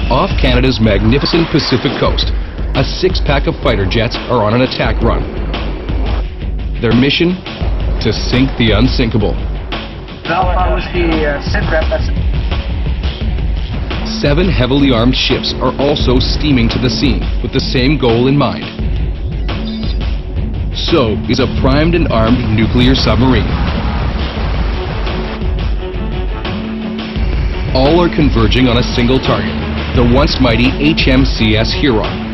Off Canada's magnificent Pacific coast, a six-pack of fighter jets are on an attack run. Their mission? To sink the unsinkable. Seven heavily armed ships are also steaming to the scene with the same goal in mind. So is a primed and armed nuclear submarine. All are converging on a single target, the once mighty HMCS Huron.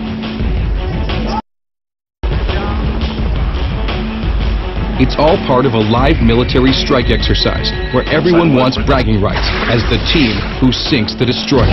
It's all part of a live military strike exercise where everyone wants bragging rights as the team who sinks the destroyer.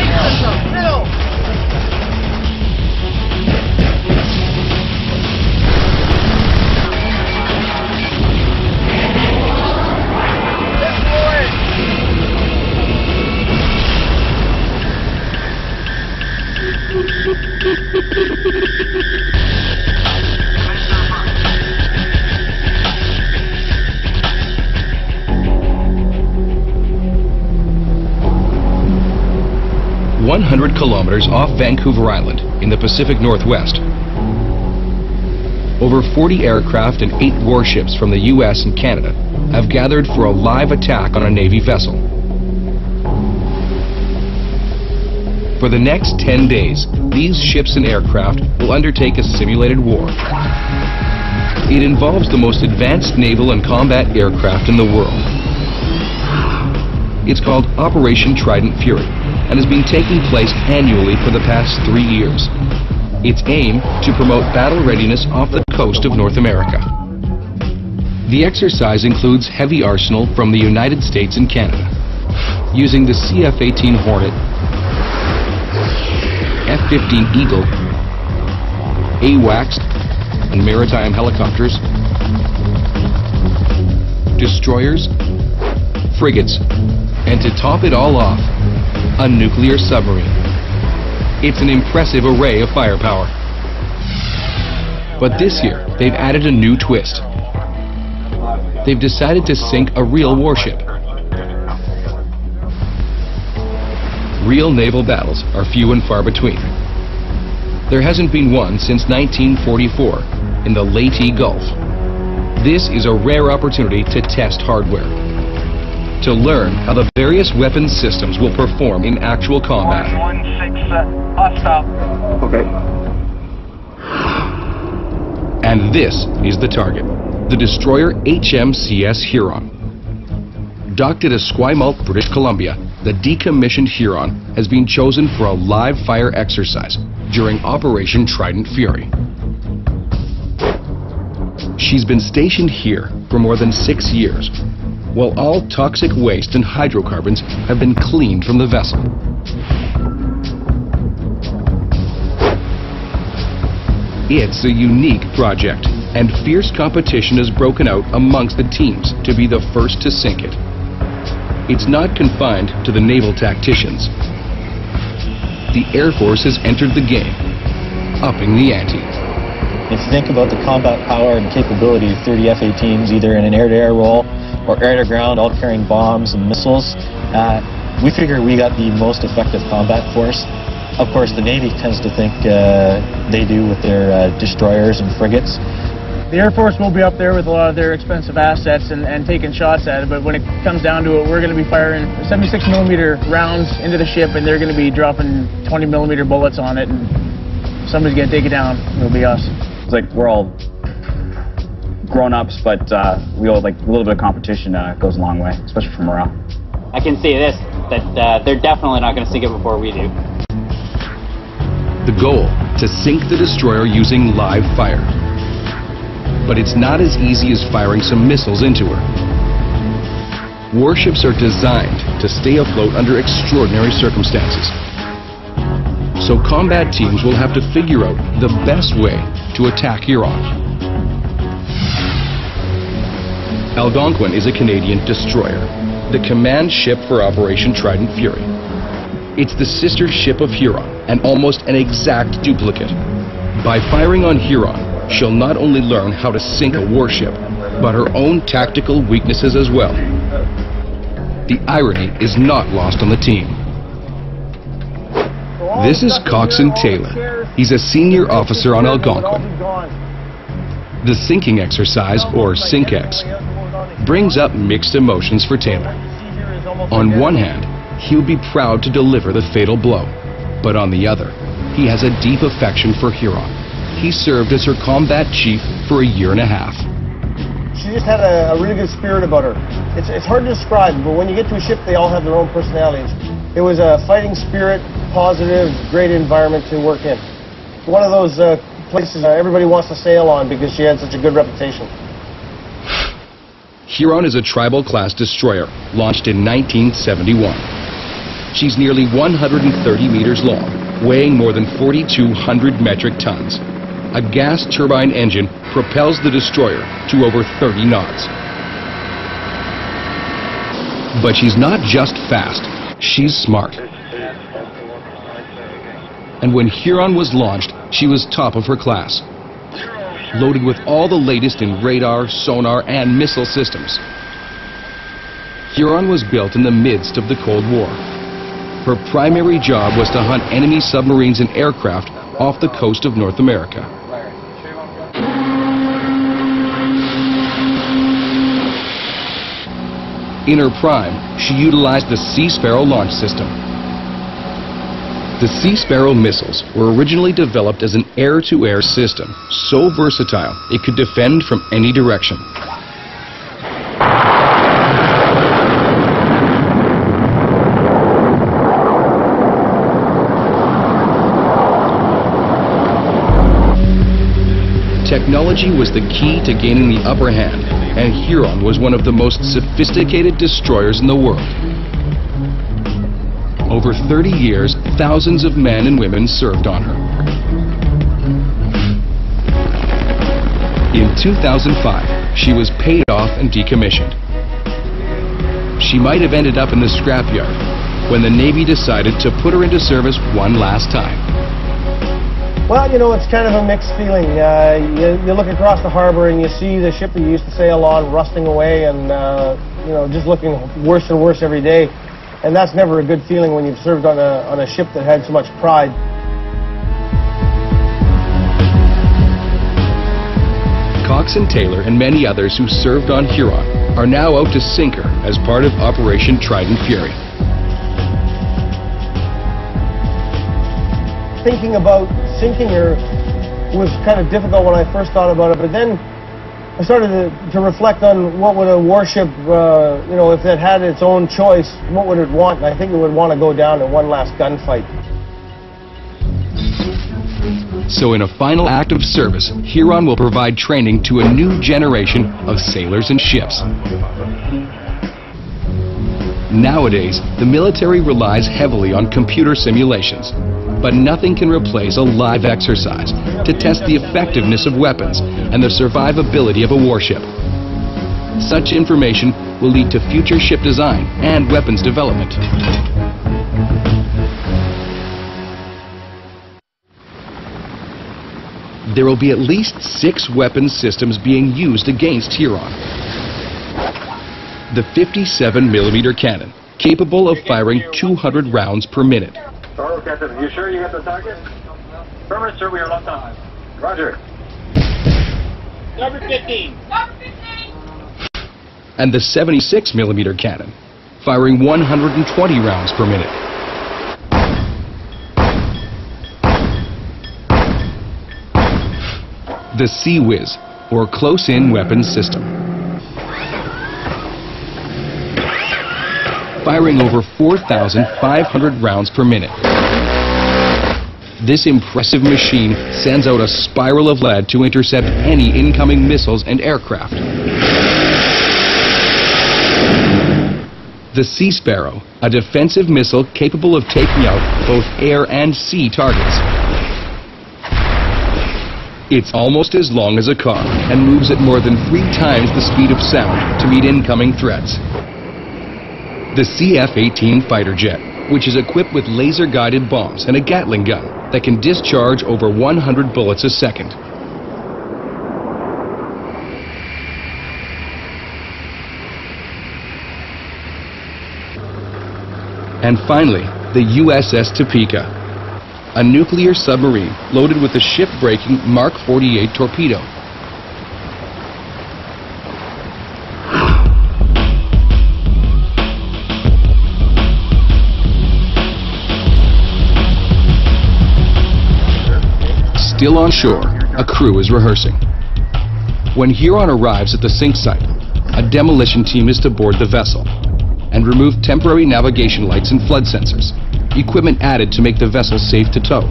...100 kilometers off Vancouver Island in the Pacific Northwest. Over 40 aircraft and 8 warships from the US and Canada have gathered for a live attack on a Navy vessel. For the next 10 days, these ships and aircraft will undertake a simulated war. It involves the most advanced naval and combat aircraft in the world. It's called Operation Trident Fury and has been taking place annually for the past 3 years. Its aim to promote battle readiness off the coast of North America. The exercise includes heavy arsenal from the United States and Canada, using the CF-18 Hornet, F-15 Eagle, AWACS, and maritime helicopters, destroyers, frigates, and to top it all off, a nuclear submarine. It's an impressive array of firepower. But this year, they've added a new twist. They've decided to sink a real warship. Real naval battles are few and far between. There hasn't been one since 1944 in the Leyte Gulf. This is a rare opportunity to test hardware, to learn how the various weapon systems will perform in actual combat. 116, hostile. Okay. And this is the target, the destroyer HMCS Huron. Docked at Esquimalt, British Columbia, the decommissioned Huron has been chosen for a live fire exercise during Operation Trident Fury. She's been stationed here for more than 6 years, while all toxic waste and hydrocarbons have been cleaned from the vessel. It's a unique project, and fierce competition has broken out amongst the teams to be the first to sink it. It's not confined to the naval tacticians. The Air Force has entered the game, upping the ante. If you think about the combat power and capability of 30 F-18s, either in an air-to-air role or air-to-ground, all carrying bombs and missiles, we figure we got the most effective combat force. Of course, the Navy tends to think they do with their destroyers and frigates. The Air Force will be up there with a lot of their expensive assets and taking shots at it, but when it comes down to it, we're going to be firing 76mm rounds into the ship, and they're going to be dropping 20mm bullets on it, and somebody's going to take it down. It'll be us. It's like we're all grown-ups, but we all like a little bit of competition goes a long way, especially for morale. I can say this, that they're definitely not going to sink it before we do. The goal, to sink the destroyer using live fire. But it's not as easy as firing some missiles into her. Warships are designed to stay afloat under extraordinary circumstances. So combat teams will have to figure out the best way to attack Huron. Algonquin is a Canadian destroyer, the command ship for Operation Trident Fury. It's the sister ship of Huron and almost an exact duplicate. By firing on Huron, she'll not only learn how to sink a warship, but her own tactical weaknesses as well. The irony is not lost on the team. This is Coxswain Taylor. He's a senior officer on Algonquin. The sinking exercise, or SINKEX, brings up mixed emotions for Taylor. On one hand, he'll be proud to deliver the fatal blow, but on the other, he has a deep affection for Huron. He served as her combat chief for a year and a half. She just had a really good spirit about her. It's hard to describe, but when you get to a ship, they all have their own personalities. It was a fighting spirit, positive, great environment to work in. One of those places everybody wants to sail on because she had such a good reputation. Huron is a tribal-class destroyer, launched in 1971. She's nearly 130 meters long, weighing more than 4,200 metric tons. A gas turbine engine propels the destroyer to over 30 knots. But she's not just fast, she's smart. And when Huron was launched, she was top of her class, loaded with all the latest in radar, sonar, and missile systems. Huron was built in the midst of the Cold War. Her primary job was to hunt enemy submarines and aircraft off the coast of North America. In her prime, she utilized the Sea Sparrow launch system. The Sea Sparrow missiles were originally developed as an air-to-air system, so versatile it could defend from any direction. Technology was the key to gaining the upper hand, and Huron was one of the most sophisticated destroyers in the world. Over 30 years, thousands of men and women served on her. In 2005, she was paid off and decommissioned. She might have ended up in the scrapyard when the Navy decided to put her into service one last time. Well, you know, it's kind of a mixed feeling. You look across the harbor and you see the ship that you used to sail on rusting away and, you know, just looking worse and worse every day. And that's never a good feeling when you've served on a ship that had so much pride. Coxswain Taylor and many others who served on Huron are now out to sink her as part of Operation Trident Fury. Thinking about sinking her was kind of difficult when I first thought about it, but then I started to reflect on what would a warship, you know, if it had its own choice, what would it want? And I think it would want to go down in one last gunfight. So in a final act of service, Huron will provide training to a new generation of sailors and ships. Nowadays, the military relies heavily on computer simulations, but nothing can replace a live exercise to test the effectiveness of weapons and the survivability of a warship. Such information will lead to future ship design and weapons development. There will be at least 6 weapons systems being used against Huron. The 57mm cannon, capable of firing 200 rounds per minute. Oh, Captain, you sure you got the target? Affirmative, sir, we are locked on. Roger. Number 15. And the 76mm cannon, firing 120 rounds per minute. The Sea Whiz, or close-in weapons system, firing over 4,500 rounds per minute. This impressive machine sends out a spiral of lead to intercept any incoming missiles and aircraft. The Sea Sparrow, a defensive missile capable of taking out both air and sea targets. It's almost as long as a car and moves at more than 3 times the speed of sound to meet incoming threats. The CF-18 fighter jet, which is equipped with laser-guided bombs and a Gatling gun that can discharge over 100 bullets a second. And finally, the USS Topeka, a nuclear submarine loaded with the ship-breaking Mark 48 torpedo. Still on shore, a crew is rehearsing. When Huron arrives at the sink site, a demolition team is to board the vessel and remove temporary navigation lights and flood sensors, equipment added to make the vessel safe to tow.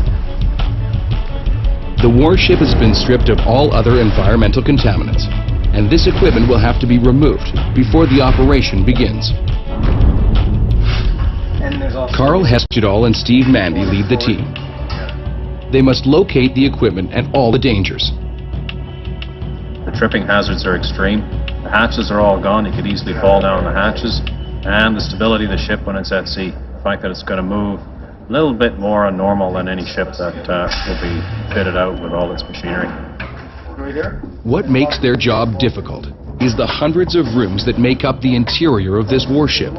The warship has been stripped of all other environmental contaminants, and this equipment will have to be removed before the operation begins. Carl Hesjedal and Steve Mandy lead the team. They must locate the equipment and all the dangers. The tripping hazards are extreme. The hatches are all gone. You could easily fall down the hatches. And the stability of the ship when it's at sea. The fact that it's going to move a little bit more normal than any ship that will be fitted out with all its machinery. What makes their job difficult is the hundreds of rooms that make up the interior of this warship.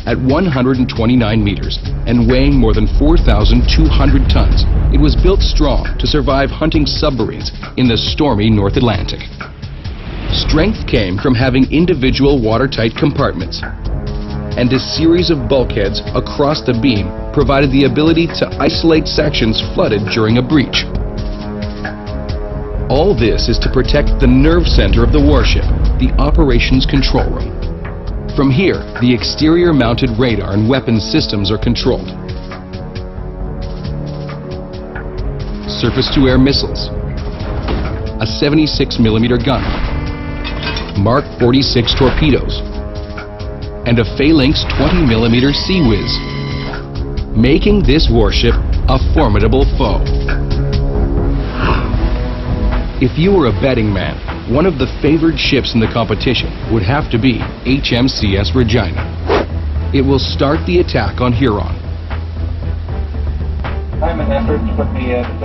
At 129 meters and weighing more than 4,200 tons, it was built strong to survive hunting submarines in the stormy North Atlantic. Strength came from having individual watertight compartments, and a series of bulkheads across the beam provided the ability to isolate sections flooded during a breach. All this is to protect the nerve center of the warship, the operations control room. From here, the exterior-mounted radar and weapons systems are controlled. Surface-to-air missiles, a 76mm gun, Mark 46 torpedoes, and a Phalanx 20mm Sea Whiz, making this warship a formidable foe. If you were a betting man, one of the favored ships in the competition would have to be HMCS Regina. It will start the attack on Huron.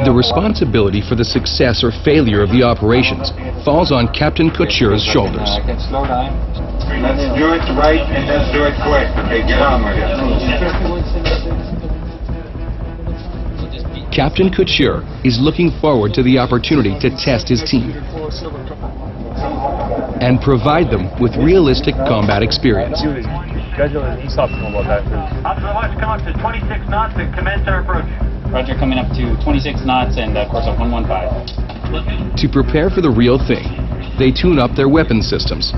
The responsibility for the success or failure of the operations falls on Captain Couture's shoulders. Let's do it right and let's do it quick. Okay, get on with it. Captain Couture is looking forward to the opportunity to test his team and provide them with realistic combat experience. Up to the watch count to 26 knots and commence our approach. Roger, coming up to 26 knots and course of 115. To prepare for the real thing, they tune up their weapon systems.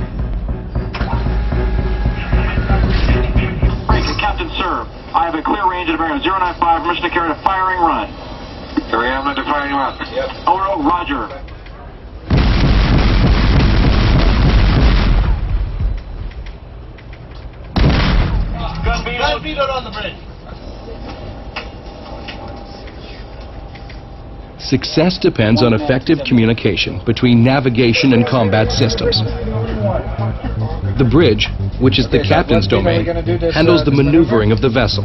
Captain, sir, I have a clear range at a bearing of 095, permission to carry a firing run. Here I am under firing run. Yep. Over, roger. Gun beat on the bridge. Success depends on effective communication between navigation and combat systems. The bridge, which is the captain's domain, handles the maneuvering of the vessel.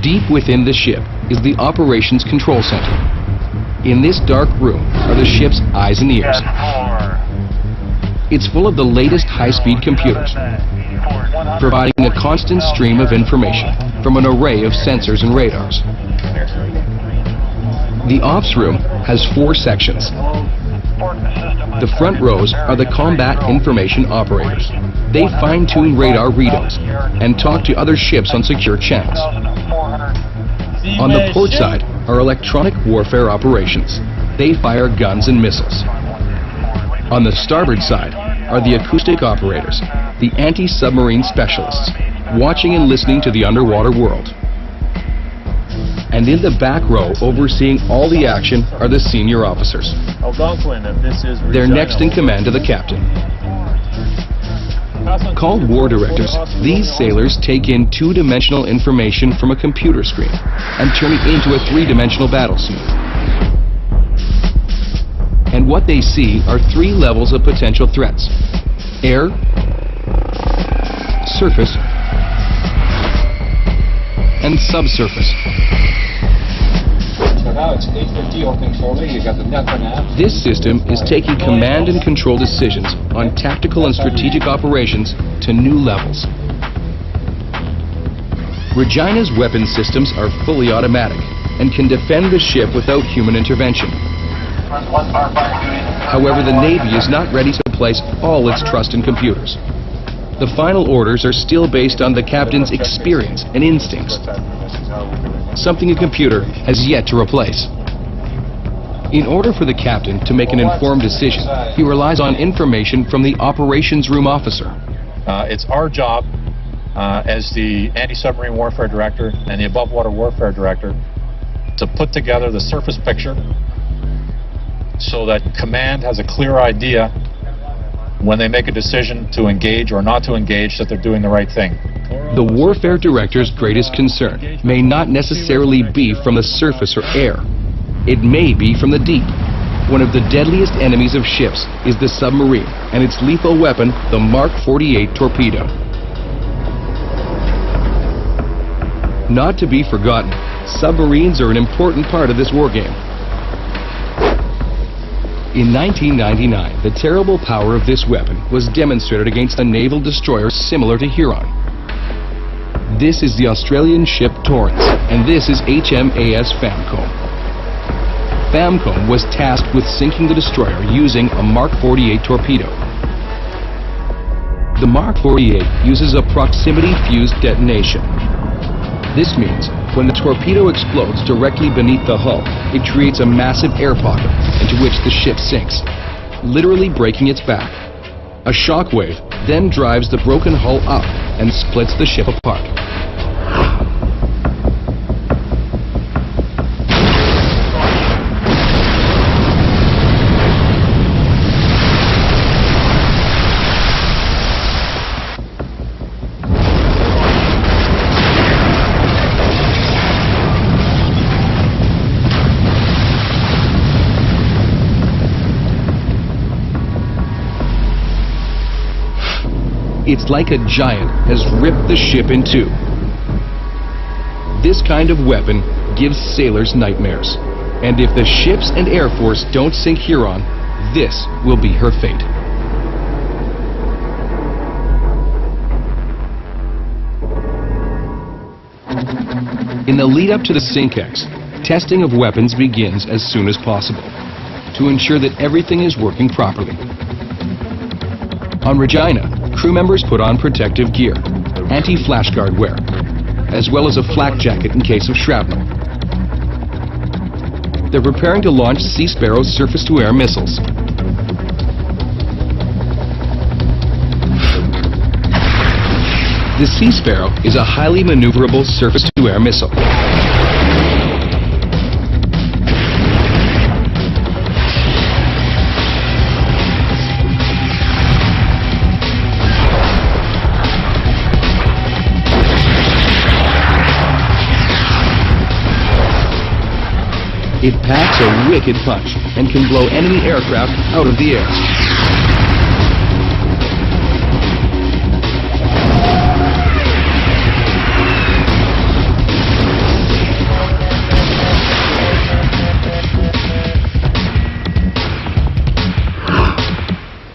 Deep within the ship is the operations control center. In this dark room are the ship's eyes and ears. It's full of the latest high-speed computers, providing a constant stream of information from an array of sensors and radars. The ops room has 4 sections. The front rows are the combat information operators. They fine-tune radar readouts and talk to other ships on secure channels. On the port side are electronic warfare operations. They fire guns and missiles. On the starboard side are the acoustic operators, the anti-submarine specialists, watching and listening to the underwater world. And in the back row, overseeing all the action, are the senior officers. They're next in command to the captain. Called war directors, these sailors take in 2-dimensional information from a computer screen and turn it into a 3-dimensional battle scene. And what they see are 3 levels of potential threats: air, surface, and subsurface. This system is taking command and control decisions on tactical and strategic operations to new levels. Regina's weapon systems are fully automatic and can defend the ship without human intervention. However, the Navy is not ready to place all its trust in computers. The final orders are still based on the captain's experience and instincts, something a computer has yet to replace. In order for the captain to make an informed decision, he relies on information from the operations room officer. It's our job as the anti-submarine warfare director and the above water warfare director to put together the surface picture so that command has a clear idea when they make a decision to engage or not to engage, that they're doing the right thing. The warfare director's greatest concern may not necessarily be from the surface or air. It may be from the deep. One of the deadliest enemies of ships is the submarine and its lethal weapon, the Mark 48 torpedo. Not to be forgotten, submarines are an important part of this war game. In 1999, the terrible power of this weapon was demonstrated against a naval destroyer similar to Huron. This is the Australian ship Torrance, and this is HMAS Famcombe. Famcombe was tasked with sinking the destroyer using a Mark 48 torpedo. The Mark 48 uses a proximity-fused detonation. This means when the torpedo explodes directly beneath the hull, it creates a massive air pocket into which the ship sinks, literally breaking its back. A shockwave then drives the broken hull up and splits the ship apart. It's like a giant has ripped the ship in two. This kind of weapon gives sailors nightmares. And if the ships and Air Force don't sink Huron, this will be her fate. In the lead up to the SINKEX, testing of weapons begins as soon as possible to ensure that everything is working properly. On Regina, crew members put on protective gear, anti-flashguard wear, as well as a flak jacket in case of shrapnel. They're preparing to launch Sea Sparrow's surface-to-air missiles. The Sea Sparrow is a highly maneuverable surface-to-air missile. It packs a wicked punch and can blow enemy aircraft out of the air.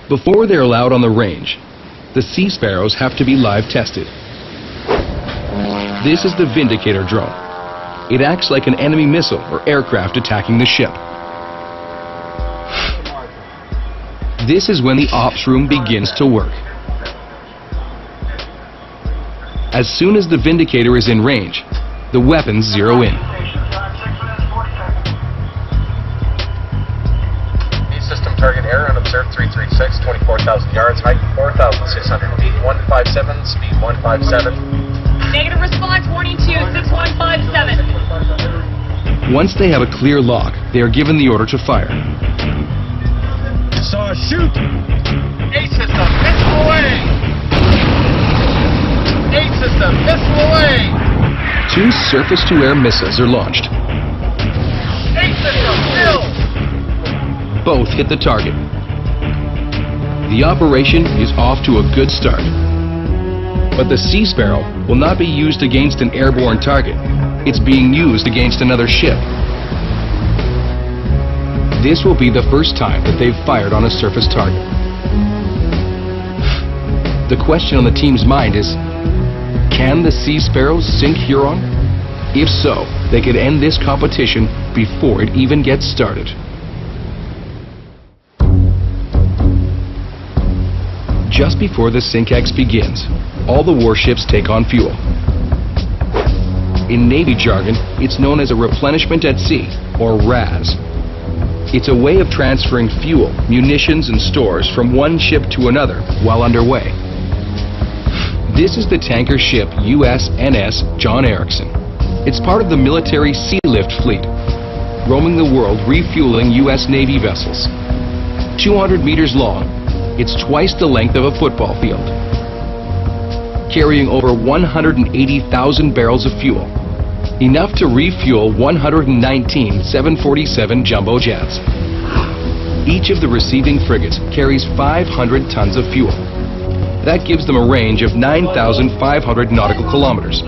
Before they're allowed on the range, the Sea Sparrows have to be live tested. This is the Vindicator drone. It acts like an enemy missile or aircraft attacking the ship. This is when the ops room begins to work. As soon as the Vindicator is in range, the weapons zero in. System target error, unobserved 336, 24,000 yards, height 4,600 feet, 157, speed 157. Negative response, warning 2, 6157. Once they have a clear lock, they are given the order to fire. Saw shoot! A system, missile away! A system, missile away! 2 surface-to-air missiles are launched. A system, kill! Both hit the target. The operation is off to a good start. But the Sea Sparrow will not be used against an airborne target. It's being used against another ship. This will be the first time that they've fired on a surface target. The question on the team's mind is, Can the Sea Sparrows sink Huron? If so, they could end this competition before it even gets started. Just before the SINKEX begins, all the warships take on fuel. In Navy jargon, it's known as a replenishment at sea, or RAS. It's a way of transferring fuel, munitions, and stores from one ship to another while underway. This is the tanker ship USNS John Erickson. It's part of the military sea lift fleet, roaming the world refueling U.S. Navy vessels. 200 meters long, it's twice the length of a football field, carrying over 180,000 barrels of fuel, enough to refuel 119 747 jumbo jets. Each of the receiving frigates carries 500 tons of fuel. That gives them a range of 9,500 nautical kilometers.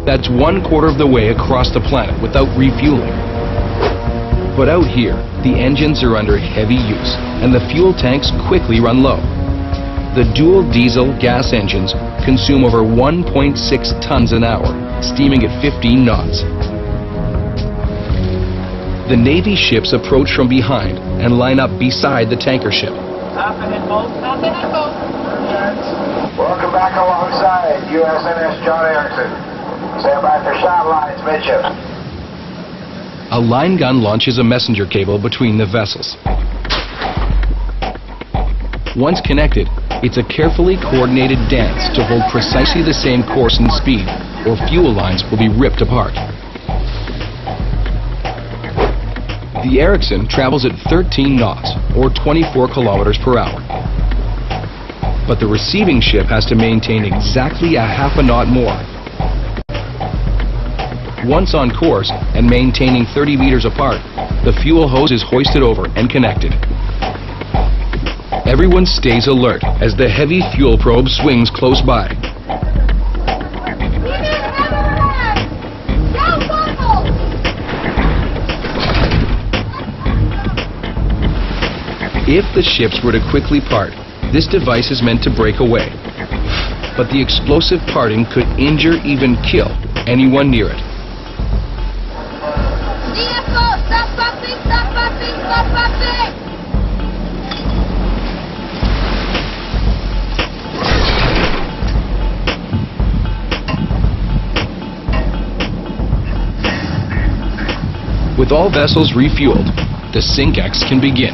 That's 1/4 of the way across the planet without refueling. But out here, the engines are under heavy use, and the fuel tanks quickly run low. The dual diesel gas engines consume over 1.6 tons an hour, steaming at 15 knots. The Navy ships approach from behind and line up beside the tanker ship. Welcome back alongside USNS John Erickson. Stand by for shot lines, midship. A line gun launches a messenger cable between the vessels. Once connected, it's a carefully coordinated dance to hold precisely the same course and speed, or fuel lines will be ripped apart. The Erickson travels at 13 knots, or 24 kilometers per hour. But the receiving ship has to maintain exactly a half a knot more. Once on course and maintaining 30 meters apart, the fuel hose is hoisted over and connected. Everyone stays alert as the heavy fuel probe swings close by. If the ships were to quickly part, this device is meant to break away. But the explosive parting could injure, even kill, anyone near it. With all vessels refueled, the SINKEX can begin.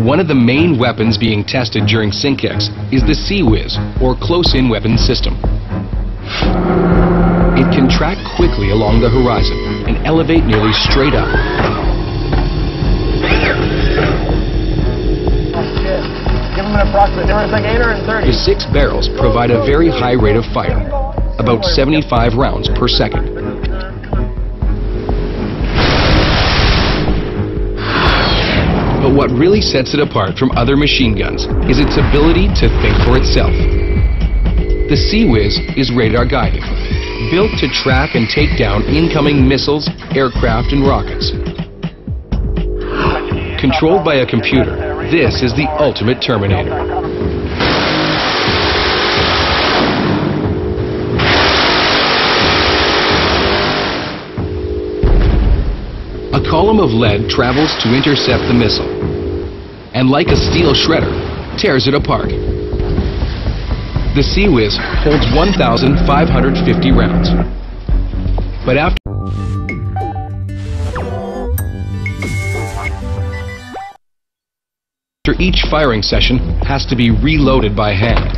One of the main weapons being tested during SINKEX is the CWIS, or Close-In Weapons System. It can track quickly along the horizon and elevate nearly straight up. Give them an approximate. They were like 830. The 6 barrels provide a very high rate of fire, about 75 rounds per second. But what really sets it apart from other machine guns is its ability to think for itself. The CWIS is radar guided, built to track and take down incoming missiles, aircraft, and rockets. Controlled by a computer, this is the ultimate Terminator. A column of lead travels to intercept the missile, and like a steel shredder, tears it apart. The CWIS holds 1,550 rounds. But after each firing session has to be reloaded by hand.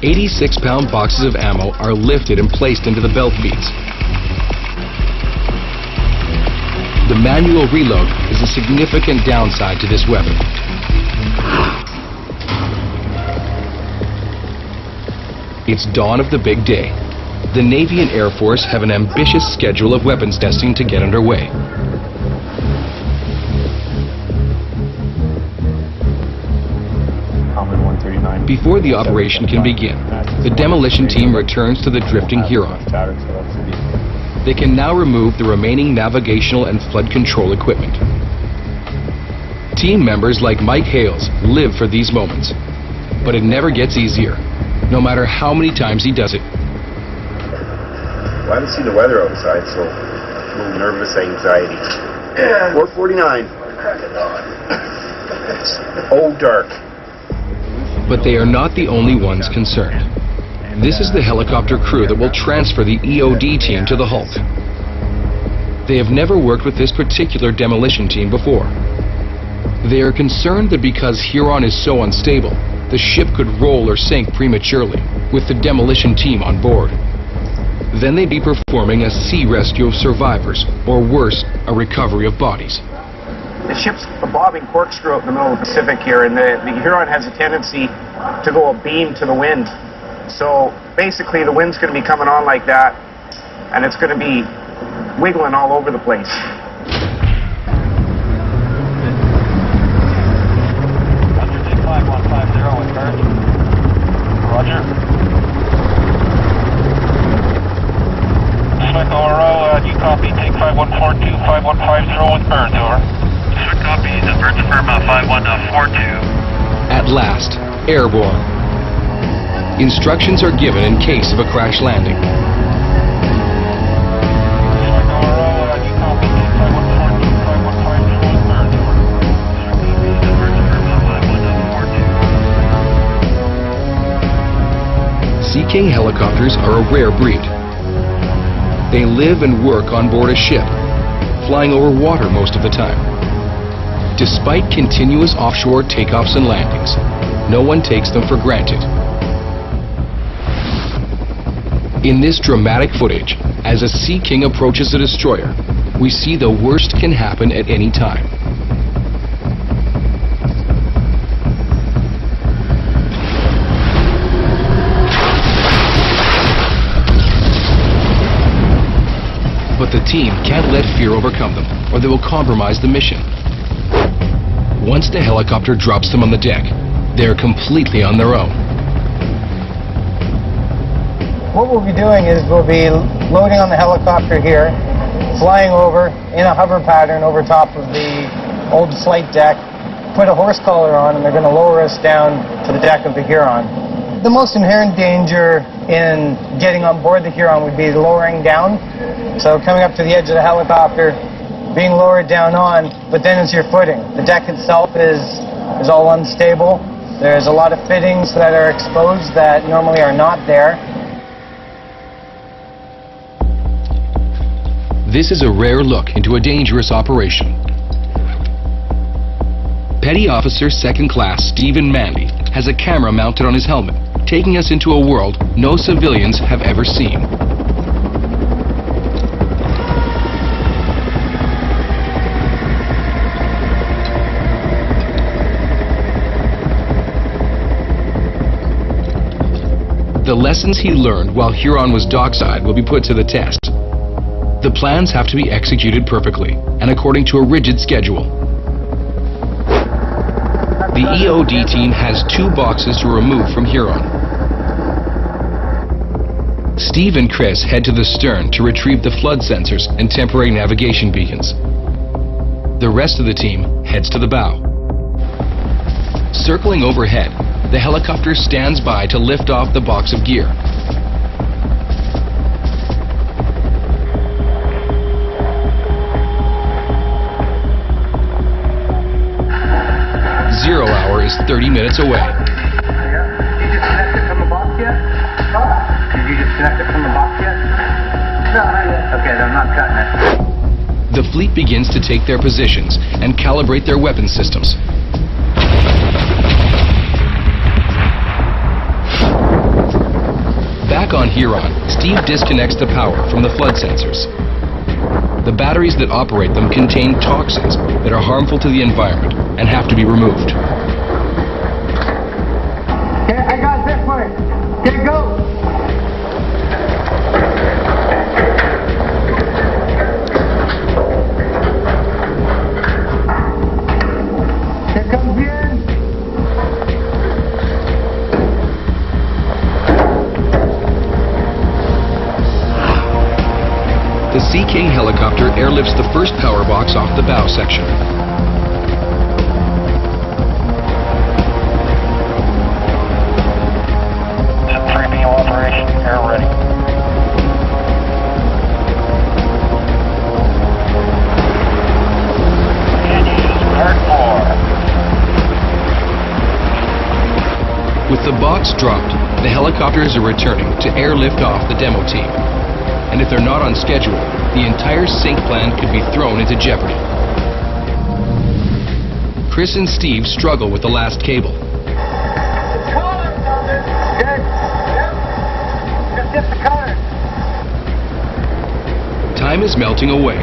86-pound boxes of ammo are lifted and placed into the belt feeds. The manual reload is a significant downside to this weapon. It's dawn of the big day. The Navy and Air Force have an ambitious schedule of weapons testing to get underway. Before the operation can begin, the demolition team returns to the drifting Huron. They can now remove the remaining navigational and flood control equipment. Team members like Mike Hales live for these moments. but it never gets easier, no matter how many times he does it. Well, I haven't seen the weather outside, so a little nervous anxiety. 4:49. Oh, dark. But they are not the only ones concerned. This is the helicopter crew that will transfer the EOD team to the Hulk. They have never worked with this particular demolition team before. They are concerned that because Huron is so unstable, the ship could roll or sink prematurely with the demolition team on board. Then they'd be performing a sea rescue of survivors, or worse, a recovery of bodies. The ship's a bobbing corkscrew out in the middle of the Pacific here, and the Huron has a tendency to go abeam to the wind. So basically the wind's going to be coming on like that, and it's going to be wiggling all over the place. Roger. Echo RO, do you copy? Take 5142, 5150 with bird door. Copy, the bird firm 5142. At last, airborne. Instructions are given in case of a crash landing. Sea King helicopters are a rare breed. They live and work on board a ship, flying over water most of the time. Despite continuous offshore takeoffs and landings, no one takes them for granted. In this dramatic footage, as a Sea King approaches a destroyer, we see the worst can happen at any time. But the team can't let fear overcome them, or they will compromise the mission. Once the helicopter drops them on the deck, they're completely on their own. What we'll be doing is we'll be loading on the helicopter here, flying over in a hover pattern over top of the old flight deck, put a horse collar on, and they're going to lower us down to the deck of the Huron. The most inherent danger in getting on board the Huron would be lowering down. So coming up to the edge of the helicopter, being lowered down on, but then it's your footing. The deck itself is all unstable. There's a lot of fittings that are exposed that normally are not there. This is a rare look into a dangerous operation. Petty Officer Second Class Stephen Mandy has a camera mounted on his helmet, taking us into a world no civilians have ever seen. The lessons he learned while Huron was dockside will be put to the test. The plans have to be executed perfectly and according to a rigid schedule. The EOD team has 2 boxes to remove from Huron. Steve and Chris head to the stern to retrieve the flood sensors and temporary navigation beacons. The rest of the team heads to the bow. Circling overhead, the helicopter stands by to lift off the box of gear. Zero hour is 30 minutes away. Did you disconnect it from the box yet? Did you disconnect it from the box yet? No, not yet. Okay, then I'm not cutting it. The fleet begins to take their positions and calibrate their weapon systems. Back on Huron, Steve disconnects the power from the flood sensors. The batteries that operate them contain toxins that are harmful to the environment and have to be removed. Okay, I got this one. Okay, go. Here comes the end. The Sea King helicopter airlifts the first power box off the bow section. Air ready. With the box dropped, the helicopters are returning to airlift off the demo team. And if they're not on schedule, the entire sink plan could be thrown into jeopardy. Chris and Steve struggle with the last cable. Time is melting away.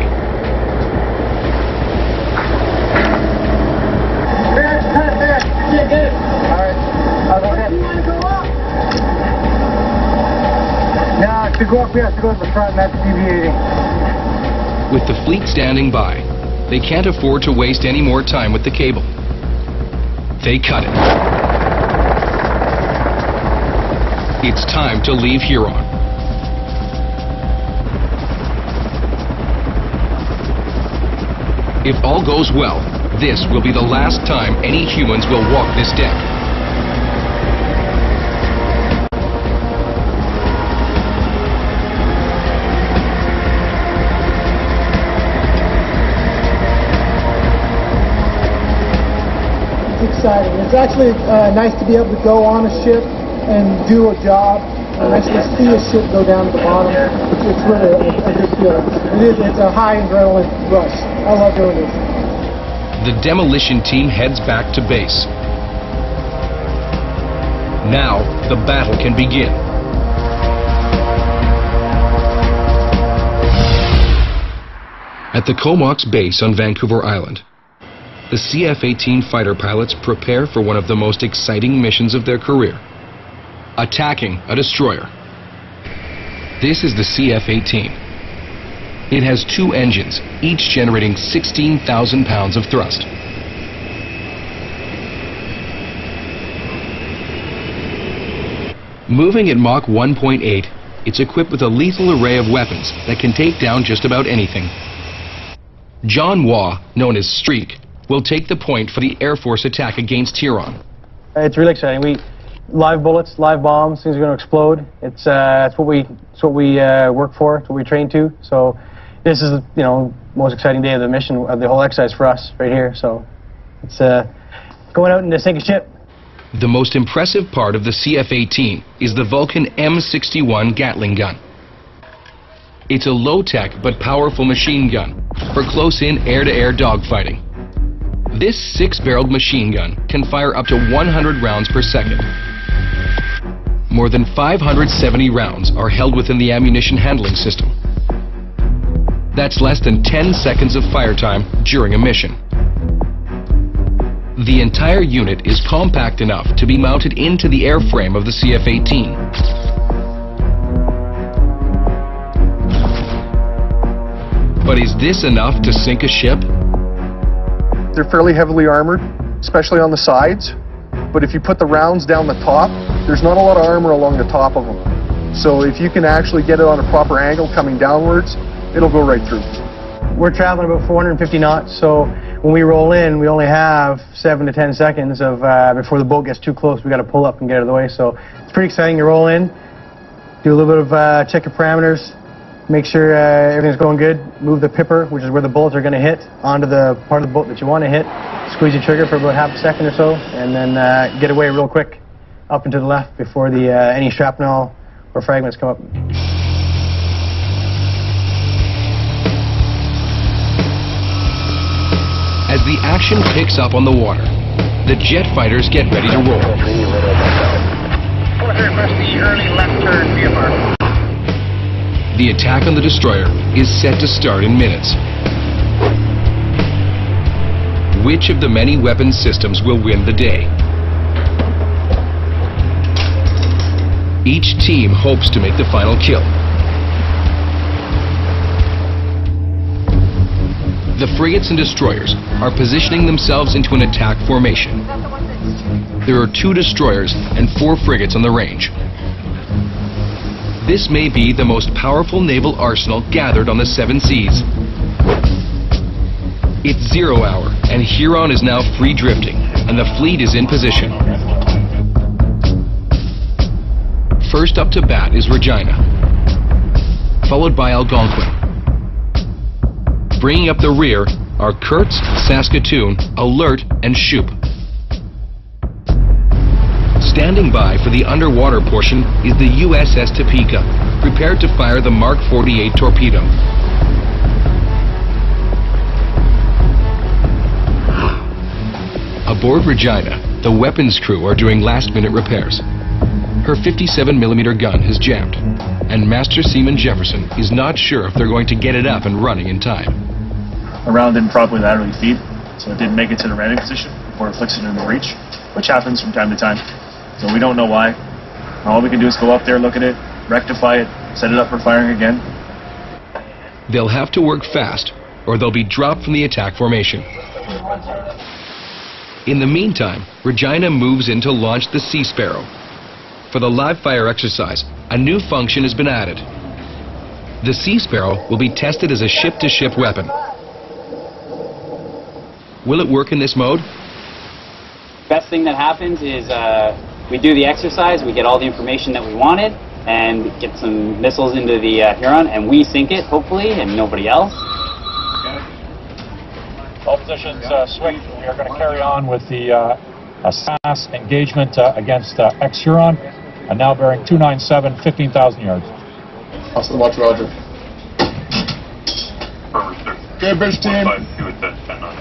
Yeah, to go up, we have to go to the front, and that's deviating. With the fleet standing by, they can't afford to waste any more time with the cable. They cut it. It's time to leave Huron. If all goes well, this will be the last time any humans will walk this deck. It's exciting. It's actually nice to be able to go on a ship and do a job and actually see a ship go down to the bottom. It's really a good feeling. It's a high adrenaline rush. I love doing this. The demolition team heads back to base. Now, the battle can begin. At the Comox base on Vancouver Island, the CF-18 fighter pilots prepare for one of the most exciting missions of their career, attacking a destroyer. This is the CF-18. It has 2 engines, each generating 16,000 pounds of thrust. Moving at Mach 1.8, it's equipped with a lethal array of weapons that can take down just about anything. John Waugh, known as Streak, will take the point for the Air Force attack against Huron. It's really exciting. Live bullets, live bombs, things are going to explode. It's what we work for. It's what we train to. So this is, most exciting day of the mission, of the whole exercise for us right here. So it's going out and to sink a ship. The most impressive part of the CF-18 is the Vulcan M61 Gatling gun. It's a low-tech but powerful machine gun for close-in air-to-air dogfighting. This 6-barreled machine gun can fire up to 100 rounds per second. More than 570 rounds are held within the ammunition handling system. That's less than 10 seconds of fire time during a mission. The entire unit is compact enough to be mounted into the airframe of the CF-18. But is this enough to sink a ship? They're fairly heavily armored, especially on the sides. But if you put the rounds down the top, there's not a lot of armor along the top of them. So if you can actually get it on a proper angle coming downwards, it'll go right through. We're traveling about 450 knots, so when we roll in, we only have 7 to 10 seconds of before the boat gets too close. We got to pull up and get out of the way. So it's pretty exciting. You roll in, do a little bit of check your parameters, make sure everything's going good. Move the pipper, which is where the bullets are going to hit, onto the part of the boat that you want to hit. Squeeze the trigger for about half a second or so, and then get away real quick up and to the left before any shrapnel or fragments come up. As the action picks up on the water, the jet fighters get ready to roll. Early left turn, VFR. The attack on the destroyer is set to start in minutes. Which of the many weapon systems will win the day? Each team hopes to make the final kill. The frigates and destroyers are positioning themselves into an attack formation. There are 2 destroyers and 4 frigates on the range. This may be the most powerful naval arsenal gathered on the 7 seas. It's 0 hour, and Huron is now free drifting, and the fleet is in position. First up to bat is Regina, followed by Algonquin. Bringing up the rear are Kurtz, Saskatoon, Alert, and Shoup. Standing by for the underwater portion is the USS Topeka, prepared to fire the Mark 48 torpedo. Aboard Regina, the weapons crew are doing last-minute repairs. Her 57mm gun has jammed, and Master Seaman Jefferson is not sure if they're going to get it up and running in time. The round didn't properly laterally feed, so it didn't make it to the landing position before it flicks it in the breech, which happens from time to time. So we don't know why. All we can do is go up there, look at it, rectify it, set it up for firing again. They'll have to work fast, or they'll be dropped from the attack formation. In the meantime, Regina moves in to launch the Sea Sparrow. For the live fire exercise, a new function has been added. The Sea Sparrow will be tested as a ship-to-ship weapon. Will it work in this mode? Best thing that happens is we do the exercise, we get all the information that we wanted, and get some missiles into the Huron, and we sink it, hopefully, and nobody else. All positions switched. We are going to carry on with the SAS engagement against ex-Huron, and now bearing 297, 15,000 yards. Awesome, watch, Roger. Okay, bridge team.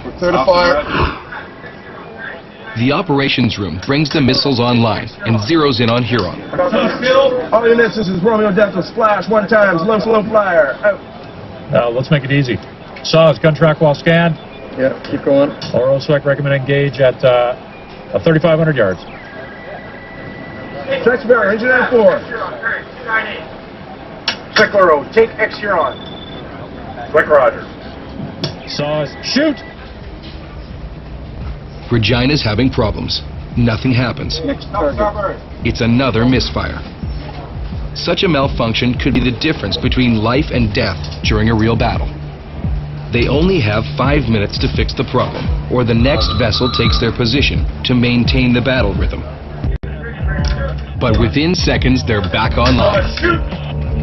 We're clear to fire. The operations room brings the missiles online and zeroes in on Huron. All units, this is Romeo Delta Splash, 1 times, slow flyer, out. Let's make it easy. SAS, gun track while scanned. Yeah, keep going. Oro select recommend engage at 3,500 yards. Stretch bearer, engine at 4. Cyclero, take X-Huron. Quick Roger. SAS, shoot! Regina's having problems. Nothing happens. It's another misfire. Such a malfunction could be the difference between life and death during a real battle. They only have 5 minutes to fix the problem, or the next vessel takes their position to maintain the battle rhythm. But within seconds, they're back online.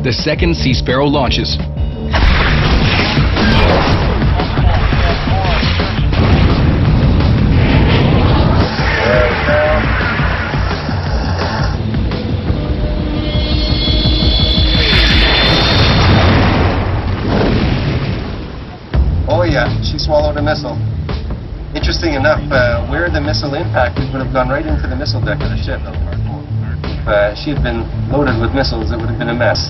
The second Sea Sparrow launches. Oh yeah, she swallowed a missile. Interesting enough, where the missile impacted would have gone right into the missile deck of the ship. If she had been loaded with missiles, it would have been a mess.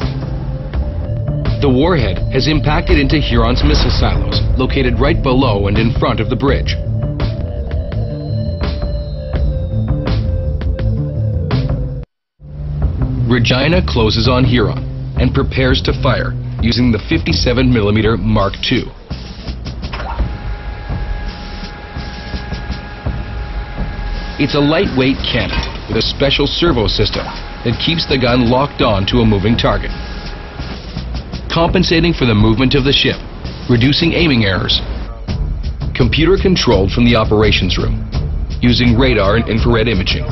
The warhead has impacted into Huron's missile silos, located right below and in front of the bridge. Regina closes on Huron and prepares to fire using the 57mm Mark II. It's a lightweight cannon with a special servo system that keeps the gun locked on to a moving target, compensating for the movement of the ship, reducing aiming errors. Computer controlled from the operations room, using radar and infrared imaging.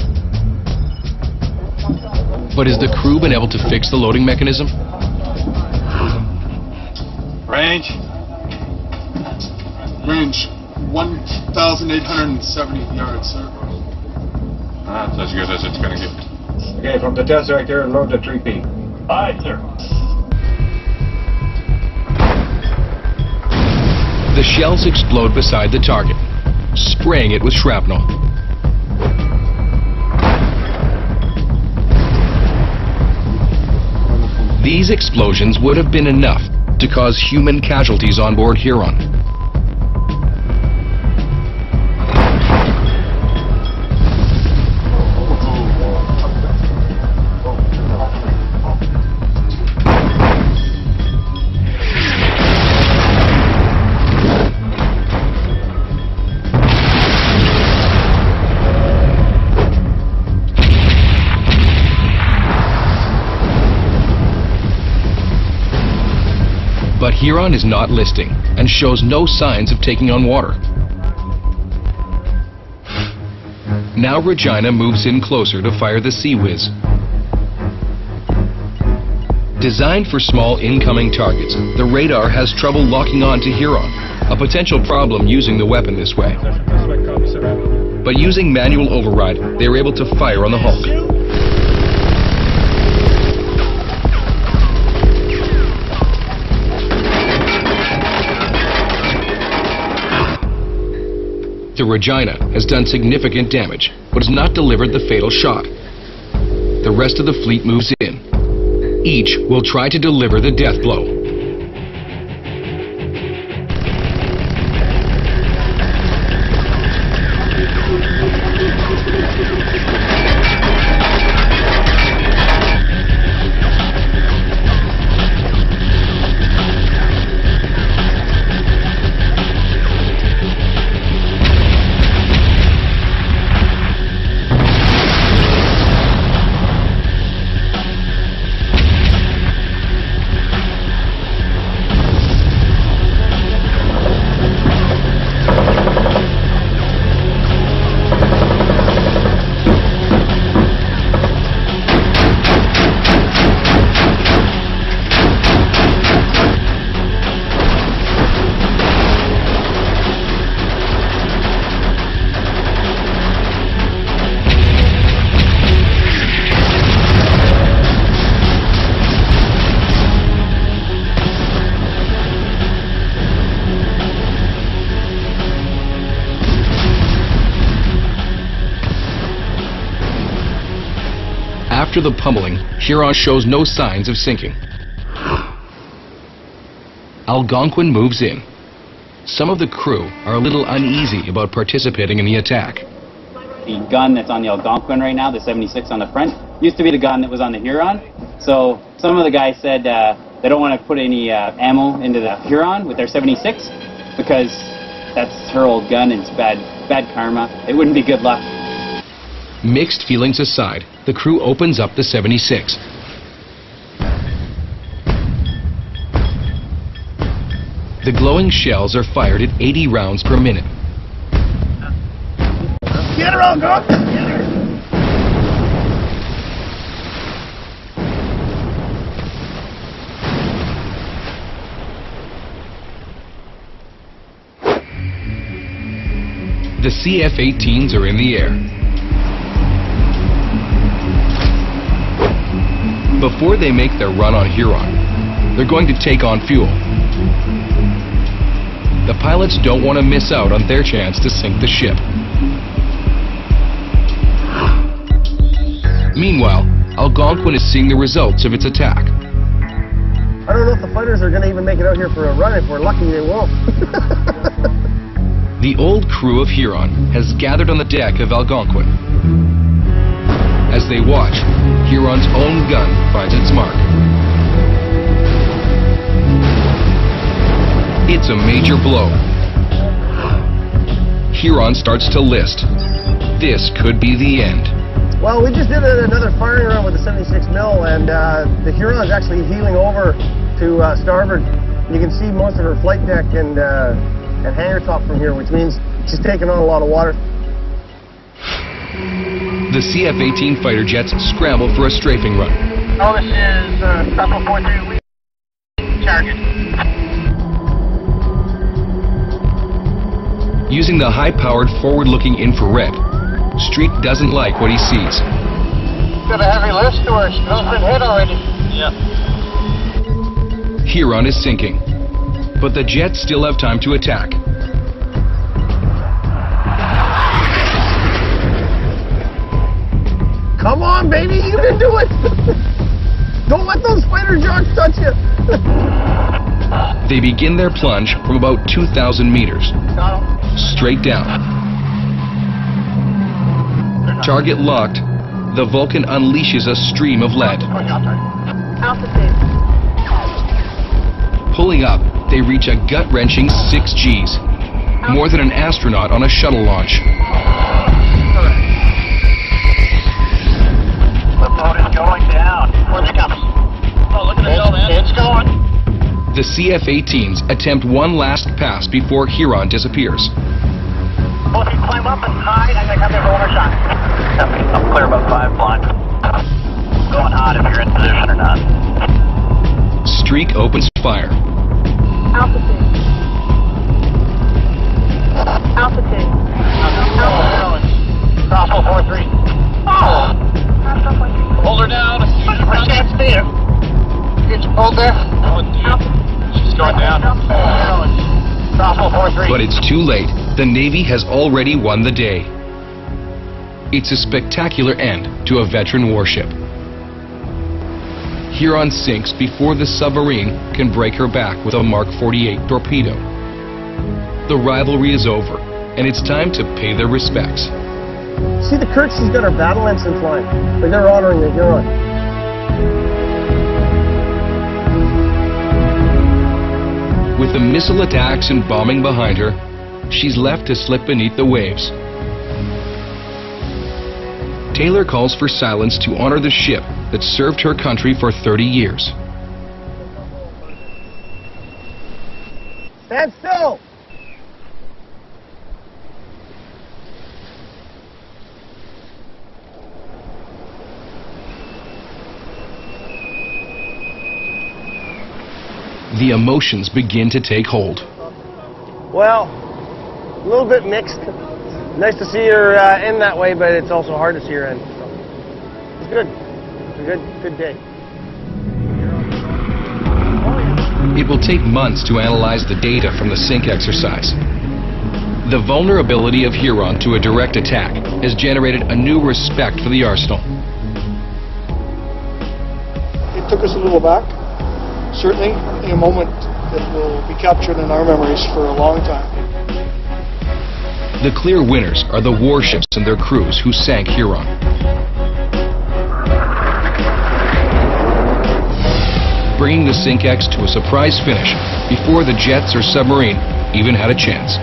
But has the crew been able to fix the loading mechanism? Range? Range 1,870 yards, sir. That's as good as it's going to get. Okay, from the test sector, load the 3P. Aye, sir. The shells explode beside the target, spraying it with shrapnel. These explosions would have been enough to cause human casualties on board Huron. But Huron is not listing and shows no signs of taking on water. Now Regina moves in closer to fire the Sea Whiz. Designed for small incoming targets, the radar has trouble locking on to Huron, a potential problem using the weapon this way. But using manual override, they are able to fire on the Hulk. The Regina has done significant damage, but has not delivered the fatal shot. The rest of the fleet moves in. Each will try to deliver the death blow. After the pummeling, Huron shows no signs of sinking. Algonquin moves in. Some of the crew are a little uneasy about participating in the attack. The gun that's on the Algonquin right now, the 76 on the front, used to be the gun that was on the Huron. So some of the guys said they don't want to put any ammo into the Huron with their 76 because that's her old gun and it's bad karma. It wouldn't be good luck. Mixed feelings aside, the crew opens up the 76. The glowing shells are fired at 80 rounds per minute. Get her on, girl! The CF-18s are in the air. Before they make their run on Huron, they're going to take on fuel. The pilots don't want to miss out on their chance to sink the ship. Meanwhile, Algonquin is seeing the results of its attack. I don't know if the fighters are going to even make it out here for a run. If we're lucky, they won't. The old crew of Huron has gathered on the deck of Algonquin. As they watch, Huron's own gun finds its mark. It's a major blow. Huron starts to list. This could be the end. Well, we just did another firing run with the 76 mil, and the Huron's actually heeling over to starboard. You can see most of her flight deck and hangar top from here, which means she's taking on a lot of water. The CF-18 fighter jets scramble for a strafing run. Oh, this is Central 43. Target. Using the high-powered forward-looking infrared, Street doesn't like what he sees. Got a heavy list or it's been hit already? Yeah. Huron is sinking, but the jets still have time to attack. Come on, baby, you can do it! Don't let those fighter jocks touch you! They begin their plunge from about 2,000 meters, straight down. Target locked, the Vulcan unleashes a stream of lead. Pulling up, they reach a gut-wrenching 6 Gs, more than an astronaut on a shuttle launch. The boat is going down. Where's it coming? Oh, look at the tail, man. It's going. The CF-18s attempt one last pass before Huron disappears. Well, if you climb up and hide, I'm going to come there for one more shot. I'm clear about 5 flying. Going hot if you're in position or not. Shriek opens fire. Altitude. Altitude. Crossbow 4-3. Oh! Hold her down. I can't see her. Get your hold there. She's going down. Crossbow 4-3. But it's too late. The Navy has already won the day. It's a spectacular end to a veteran warship. Huron sinks before the submarine can break her back with a Mark 48 torpedo. The rivalry is over, and it's time to pay their respects. See the Kirk, she's got her battle ensign flying. Like they're honoring the Huron. With the missile attacks and bombing behind her, she's left to slip beneath the waves. Taylor calls for silence to honor the ship that served her country for 30 years. Stand still! The emotions begin to take hold. Well, a little bit mixed. Nice to see her end that way, but it's also hard to see her end. So it's good. It's a good day. It will take months to analyze the data from the sink exercise. The vulnerability of Huron to a direct attack has generated a new respect for the arsenal. It took us a little back, certainly, in a moment that will be captured in our memories for a long time. The clear winners are the warships and their crews who sank Huron. Bringing the Sink X to a surprise finish before the jets or submarine even had a chance.